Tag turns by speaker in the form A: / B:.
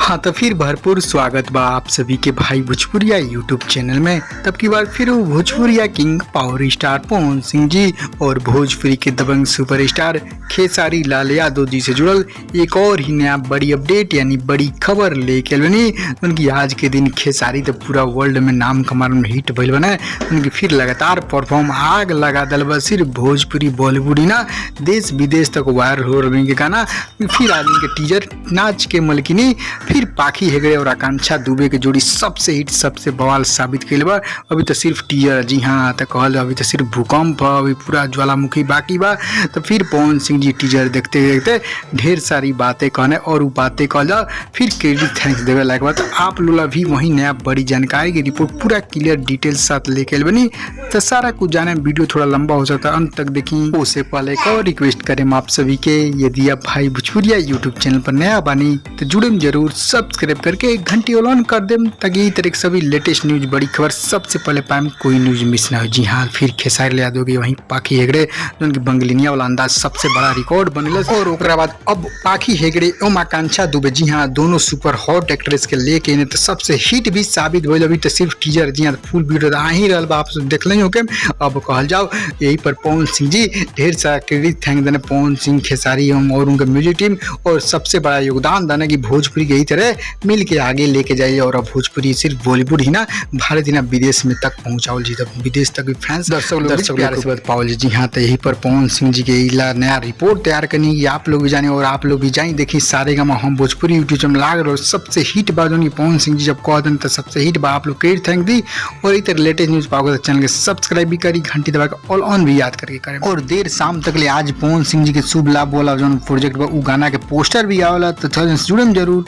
A: हाँ तो फिर भरपूर स्वागत बा आप सभी के भाई भोजपुरिया यूट्यूब चैनल में। तब की बार फिर भोजपुरिया king power star Pawan Singh ji और भोजपुरी के दबंग सुपरस्टार खेसारी लाल यादव जी से जुड़ल एक और ही नया बड़ी अपडेट यानी बड़ी खबर लेके बनी। उनकी आज के दिन खेसारी तो पूरा वर्ल्ड में नाम कमाल में हिट भइल बना। उनकी फिर लगातार परफॉर्म आग लगा दल बा। सिर्फ भोजपुरी बॉलीवुड ही ना देश विदेश तक वायरल हो रही गाना। फिर आदमी के टीजर नाच के मलकिनी फिर पाखी हेगड़े और आकांक्षा दुबे के जोड़ी सबसे हिट सबसे बवाल साबित कइल बा। अभी तो सिर्फ टीजर, जी हाँ तो कहल अभी तो सिर्फ भूकंप अभी पूरा ज्वालामुखी बाकी बा। तो फिर पवन सिंह जी टीजर देखते देखते ढेर सारी बातें कहने और वो बातें कह जाओ फिर क्रेडिट थैंक्स देवे लायक बा। तो आप लोग भी वही नया बड़ी जानकारी की रिपोर्ट पूरा क्लियर डिटेल साथ लेके बनी। तो सारा कुछ जाने वीडियो थोड़ा लंबा हो सकता है, अंत तक देखी। उससे पहले एक और रिक्वेस्ट करें आप सभी के, यदि आप भाई भोजपुरिया यूट्यूब चैनल पर नया बानी तो जुड़े जरूर, सब्सक्राइब करके घंटी ऑन कर दें ताकि इस तरह के सभी लेटेस्ट न्यूज बड़ी खबर सबसे पहले पाए, कोई न्यूज मिस ना हो। जी हाँ, फिर खेसारी यादव की वहीं पाखी हेगड़े जो उनकी बंगलिनिया वाला अंदाज सबसे बड़ा रिकॉर्ड बनल। और ओकरा बाद अब पाखी हेगड़े एवं आकांक्षा दुबे, जी हाँ दोनों सुपर हॉट एक्ट्रेस के लेके तो सबसे हिट भी साबित भइल। अभी तो सिर्फ टीजर, जी हाँ फुल वीडियो आ ही रहल बा, आप देख लें ओके। अब कहल जाओ यही पर पवन सिंह जी ढेर सारा क्रेडिट थैंक देने पवन सिंह, खेसारी और उनके म्यूजिक टीम और सबसे बड़ा योगदान देने की भोजपुरी के ही तरह मिल के आगे लेके जाइए। और अब भोजपुरी सिर्फ बॉलीवुड ही ना भारत ही ना विदेश में तक पहुंचाओ जी, तब विदेश तक भी फैंस दर्शक प्यार से पाओ जी हाँ। तो यही पर पवन सिंह जी के इला नया रिपोर्ट तैयार करनी आप लोग भी जाने और आप लोग भी जाए देखिए। सारे गामा हम भोजपुरी यूट्यूब चैनल लाग रहे सबसे हिट बात पवन सिंह जी जब कह दें तो सबसे हिट बा। आप लोग क्रेडिट थैंक दी और इस तरह लेटेस्ट न्यूज पाओगे तो चैनल के सब्सक्राइब भी करी, घंटी दबा के ऑल ऑन भी याद करके करें। और देर शाम तक ले आज पवन सिंह जी के शुभ लाभ वाला जो प्रोजेक्ट बा उ गाना के पोस्टर भी आवेला, तो जुड़े जरूर।